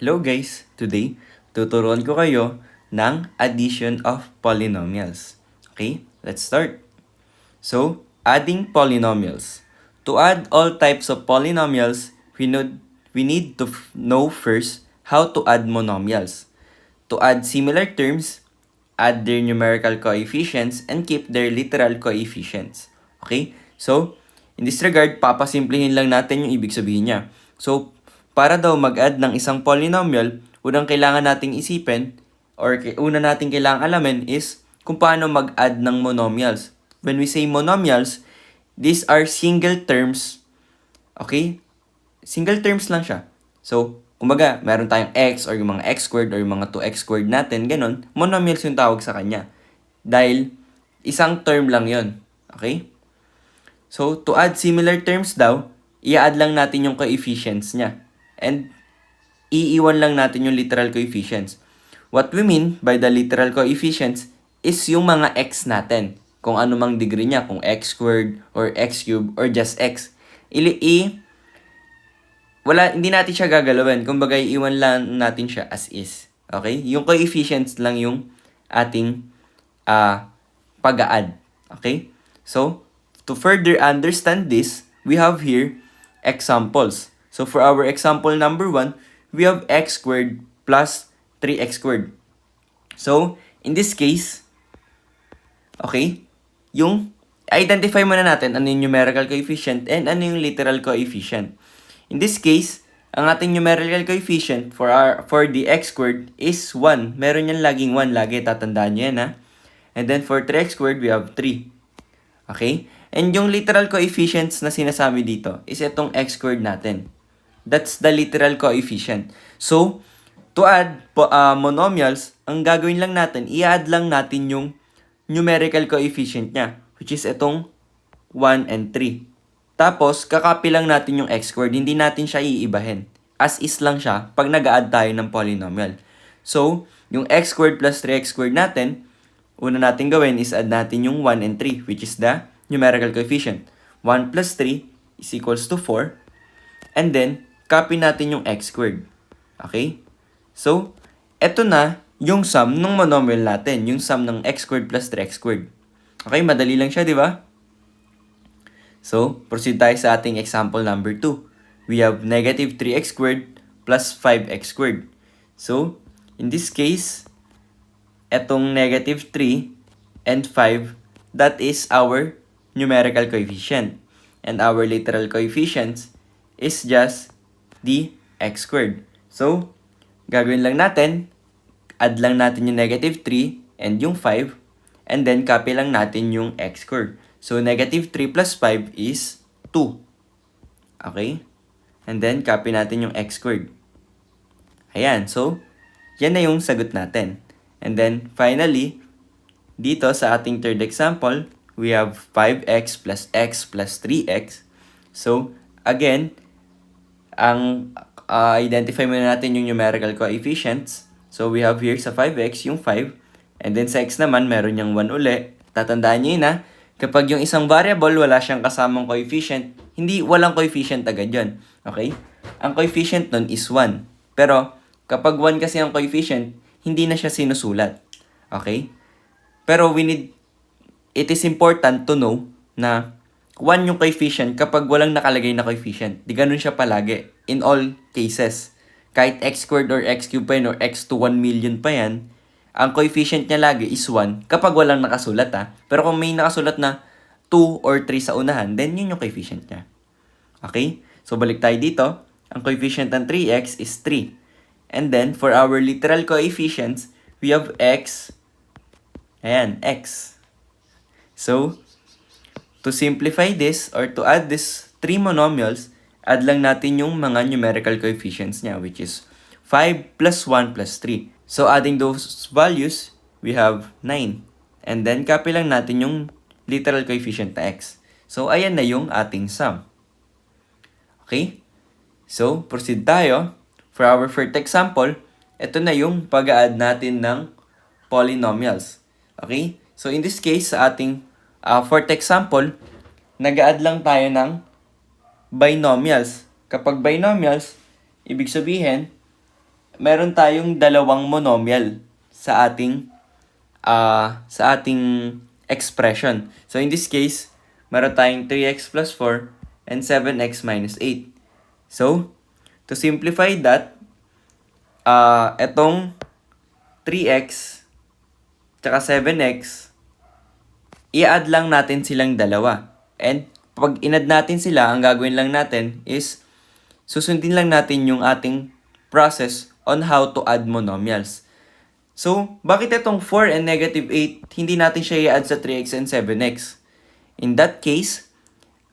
Hello guys! Today, tuturuan ko kayo ng addition of polynomials. Okay, let's start. So, adding polynomials. To add all types of polynomials, we need to know first how to add monomials. To add similar terms, add their numerical coefficients and keep their literal coefficients. Okay? So, in this regard, papasimplihin lang natin yung ibig sabihin niya. So, para daw mag-add ng isang polynomial, unang kailangan nating isipin or una nating kailangan alamin is kung paano mag-add ng monomials. When we say monomials, these are single terms. Okay? Single terms lang siya. So, kumbaga, meron tayong x or yung mga x squared or yung mga 2x squared natin, ganun, monomials yung tawag sa kanya. Dahil, isang term lang yon. Okay? So, to add similar terms daw, i-add lang natin yung coefficients niya. And, iiwan lang natin yung literal coefficients. What we mean by the literal coefficients is yung mga x natin. Kung ano mang degree niya, kung x squared or x cubed or just x. Hindi natin siya gagalawin. Kumbaga, iiwan lang natin siya as is. Okay? Yung coefficients lang yung ating pag-add. Okay? So, to further understand this, we have here examples. So, for our example number 1, we have x squared plus 3x squared. So, in this case, okay, yung identify muna natin ano yung numerical coefficient and ano yung literal coefficient. In this case, ang ating numerical coefficient for the x squared is 1. Meron yan laging 1. Lagi tatandaan nyo yan ha. And then for 3x squared, we have 3. Okay? And yung literal coefficients na sinasabi dito is itong x squared natin. That's the literal coefficient. So, to add monomials, ang gagawin lang natin, i-add lang natin yung numerical coefficient niya, which is itong 1 and 3. Tapos, kakopy lang natin yung x squared, hindi natin siya iibahin. As is lang siya pag nag-add tayo ng polynomial. So, yung x squared plus 3x squared natin, una natin gawin is add natin yung 1 and 3, which is the numerical coefficient. 1 plus 3 is equals to 4. And then, copy natin yung x squared. Okay? So, eto na yung sum ng monomial natin, yung sum ng x squared plus 3x squared. Okay, madali lang siya, di ba? So, proceed tayo sa ating example number 2. We have negative 3x squared plus 5x squared. So, in this case, etong negative 3 and 5, that is our numerical coefficient. And our literal coefficients is just the x squared. So, gagawin lang natin, add lang natin yung negative 3 and yung 5, and then copy lang natin yung x squared. So, negative 3 plus 5 is 2. Okay? And then, copy natin yung x squared. Ayan. So, yan na yung sagot natin. And then, finally, dito sa ating third example, we have 5x plus x plus 3x. So, again, ang identify muna natin yung numerical coefficients. So, we have here sa 5x yung 5. And then, sa x naman, meron yung 1 uli. Tatandaan nyo yun ha. Kapag yung isang variable, wala siyang kasamang coefficient, walang coefficient agad yun. Okay? Ang coefficient nun is 1. Pero, kapag 1 kasi ang coefficient, hindi na siya sinusulat. Okay? Pero it is important to know na 1 yung coefficient kapag walang nakalagay na coefficient. Di ganun siya palagi. In all cases. Kahit x squared or x cubed pa yan or x to 1 million pa yan, ang coefficient niya lagi is 1 kapag walang nakasulat ha. Pero kung may nakasulat na 2 or 3 sa unahan, then yun yung coefficient niya. Okay? So balik tayo dito. Ang coefficient ng 3x is 3. And then for our literal coefficients, we have x. Ayan, x. So, to simplify this or to add this 3 monomials, add lang natin yung mga numerical coefficients niya, which is 5 plus 1 plus 3. So, adding those values, we have 9. And then, copy lang natin yung literal coefficient na x. So, ayan na yung ating sum. Okay? So, proceed tayo. For our first example, ito na yung pag-add natin ng polynomials. Okay? So, in this case, sa ating fourth example, nag-add lang tayo ng binomials. Kapag binomials, ibig sabihin, meron tayong dalawang monomial sa ating expression. So in this case, meron tayong 3x plus 4 and 7x minus 8. So, to simplify that, etong 3x tsaka 7x, i-add lang natin silang dalawa. And pag in-add natin sila, ang gagawin lang natin is susundin lang natin yung ating process on how to add monomials. So, bakit itong 4 and negative 8, hindi natin siya i-add sa 3x and 7x? In that case,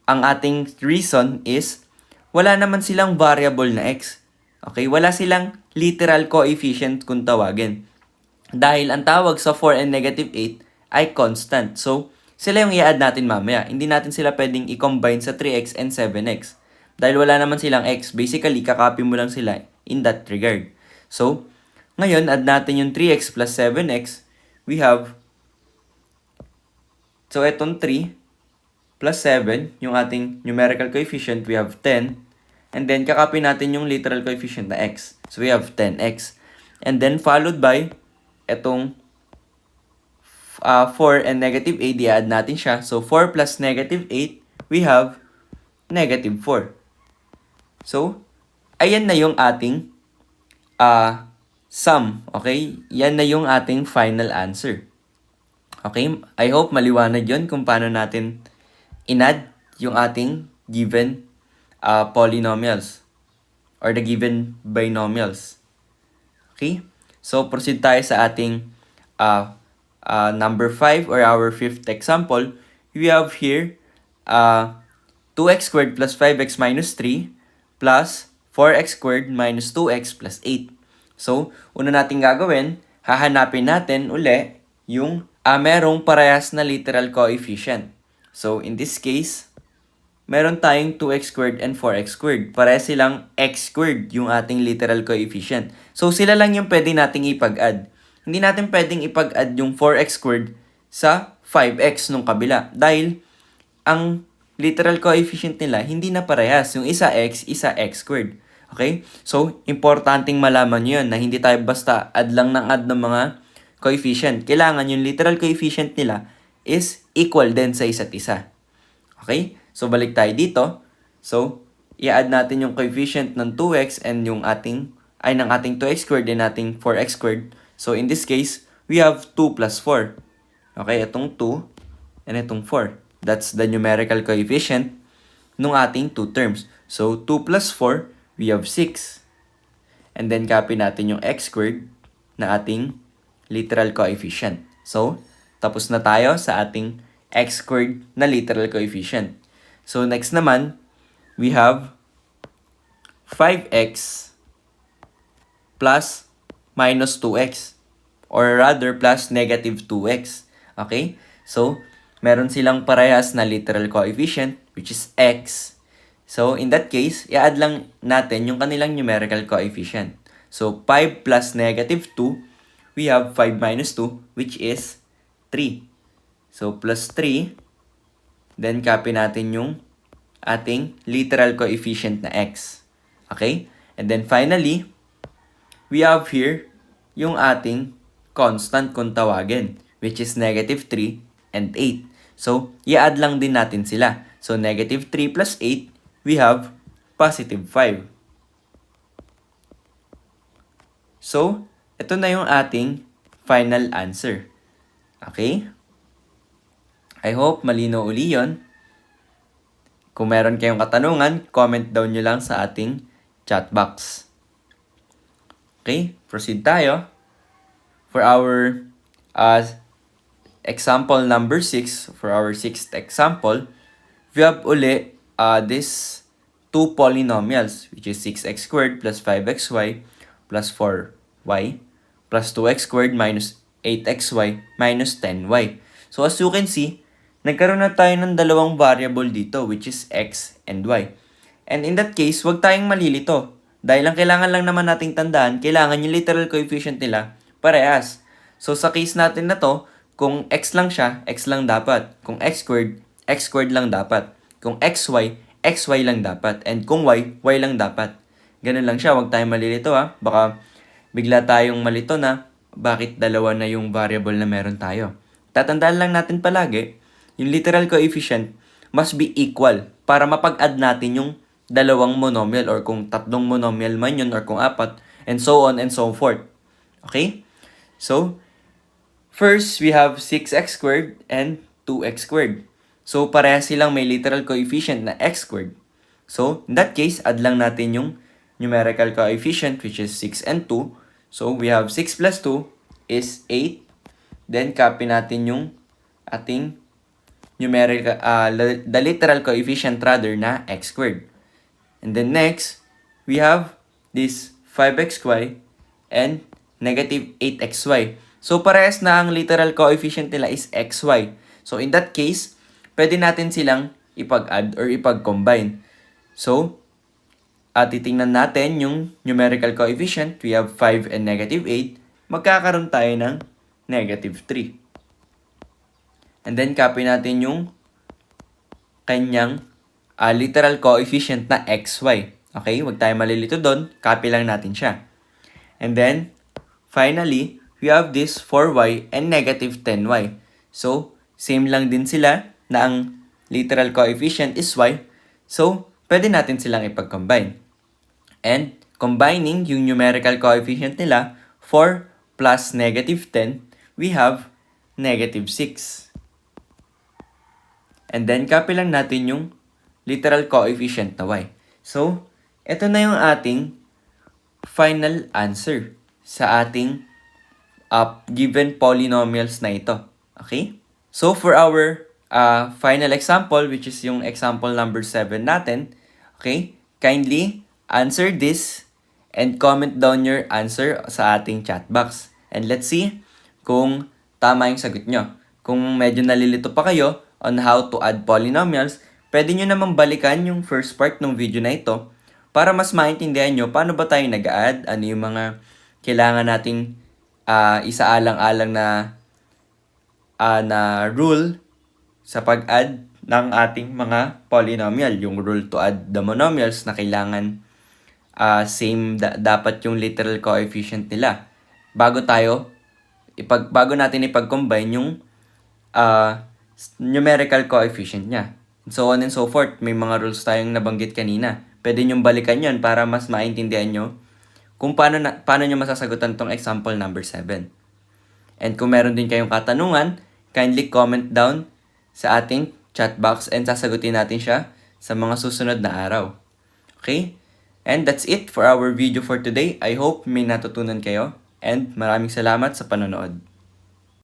ang ating reason is, wala naman silang variable na x. Okay? Wala silang literal coefficient kung tawagin. Dahil ang tawag sa 4 and negative 8 ay constant. So, sila yung i-add natin mamaya. Hindi natin sila pwedeng i-combine sa 3x and 7x. Dahil wala naman silang x. Basically, kakopy mo lang sila in that regard. So, ngayon, add natin yung 3x plus 7x. We have, so etong 3 plus 7, yung ating numerical coefficient, we have 10. And then, kakopy natin yung literal coefficient na x. So, we have 10x. And then, followed by, etong 4 and negative 8, i-add natin siya. So, 4 plus negative 8, we have negative 4. So, ayan na yung ating sum. Okay? Yan na yung ating final answer. Okay? I hope maliwanag yun kung paano natin in-add yung ating given polynomials or the given binomials. Okay? So, proceed tayo sa ating number 5 or our fifth example. We have here 2x squared plus 5x minus 3 plus 4x squared minus 2x plus 8. So, una natin gagawin, hahanapin natin uli yung merong parehas na literal coefficient. So, in this case, meron tayong 2x squared and 4x squared. Parehas silang x squared yung ating literal coefficient. So, sila lang yung pwede nating ipag-add. Hindi natin pwedeng ipag-add yung 4x squared sa 5x nung kabila. Dahil, ang literal coefficient nila, hindi na parehas. Yung isa x, isa x squared. Okay? So, importanteng malaman nyo yun na hindi tayo basta add lang ng add ng mga coefficient. Kailangan yung literal coefficient nila is equal din sa isa't isa. Okay? So, balik tayo dito. So, i-add natin yung coefficient ng 2x and yung ng ating 2x squared and ating 4x squared. So, in this case, we have 2 plus 4. Okay? Itong 2 and itong 4. That's the numerical coefficient ng ating two terms. So, 2 plus 4, we have 6. And then, copy natin yung x squared na ating literal coefficient. So, tapos na tayo sa ating x squared na literal coefficient. So, next naman, we have 5x plus minus 2x. Or rather, plus negative 2x. Okay? So, meron silang parehas na literal coefficient, which is x. So, in that case, i-add lang natin yung kanilang numerical coefficient. So, 5 plus negative 2, we have 5 minus 2, which is 3. So, plus 3, then copy natin yung ating literal coefficient na x. Okay? And then finally, we have here yung ating constant kung tawagin, which is negative 3 and 8. So, i-add lang din natin sila. So, negative 3 plus 8, we have positive 5. So, ito na yung ating final answer. Okay? I hope malino uli yun. Kung meron kayong katanungan, comment down nyo lang sa ating chat box. Okay? Proceed tayo. For our example number 6, for our sixth example, we have uli this two polynomials, which is 6x squared plus 5xy plus 4y plus 2x squared minus 8xy minus 10y. So as you can see, nagkaroon na tayo ng dalawang variable dito, which is x and y. And in that case, huwag tayong malilito. Dahil ang kailangan lang naman nating tandaan, kailangan yung literal coefficient nila parehas. So sa case natin na to, kung x lang siya, x lang dapat. Kung x squared lang dapat. Kung xy, xy lang dapat. And kung y lang dapat. Ganun lang siya, huwag tayong malilito ha. Baka bigla tayong malito na bakit dalawa na yung variable na meron tayo. Tatandaan lang natin palagi, yung literal coefficient must be equal para mapag-add natin yung dalawang monomial or kung tatlong monomial man yun or kung apat and so on and so forth. Okay? So, first, we have 6x squared and 2x squared. So, parehas silang may literal coefficient na x squared. So, in that case, add lang natin yung numerical coefficient which is 6 and 2. So, we have 6 plus 2 is 8. Then, copy natin yung ating numerical, the literal coefficient rather na x squared. And then next, we have this 5xy and negative 8xy. So, parehas na ang literal coefficient nila is xy. So, in that case, pwede natin silang ipag-add or ipag-combine. So, titingnan natin yung numerical coefficient. We have 5 and negative 8. Magkakaroon tayo ng negative 3. And then, copy natin yung kanyang literal coefficient na xy. Okay? Huwag tayo malilito doon. Copy lang natin siya. And then, finally, we have this 4y and negative 10y. So, same lang din sila na ang literal coefficient is y. So, pwede natin silang ipag-combine. And, combining yung numerical coefficient nila, 4 plus negative 10, we have negative 6. And then, copy lang natin yung literal coefficient na y. So, ito na yung ating final answer sa ating given polynomials na ito. Okay? So, for our final example, which is yung example number 7 natin, okay? Kindly answer this and comment down your answer sa ating chat box. And let's see kung tama yung sagot nyo. Kung medyo nalilito pa kayo on how to add polynomials, pwede nyo namang balikan yung first part ng video na ito para mas maintindihan nyo paano ba tayo nag-add, ano yung mga kailangan nating isaalang-alang na rule sa pag-add ng ating mga polynomial. Yung rule to add the monomials na kailangan same dapat yung literal coefficient nila. Bago natin ipag-combine yung numerical coefficient niya. And so on and so forth. May mga rules tayong nabanggit kanina. Pwede nyong balikan yon para mas maintindihan nyo kung paano nyo masasagutan tong example number 7. And kung meron din kayong katanungan, kindly comment down sa ating chat box and sasagutin natin siya sa mga susunod na araw. Okay? And that's it for our video for today. I hope may natutunan kayo and maraming salamat sa panonood.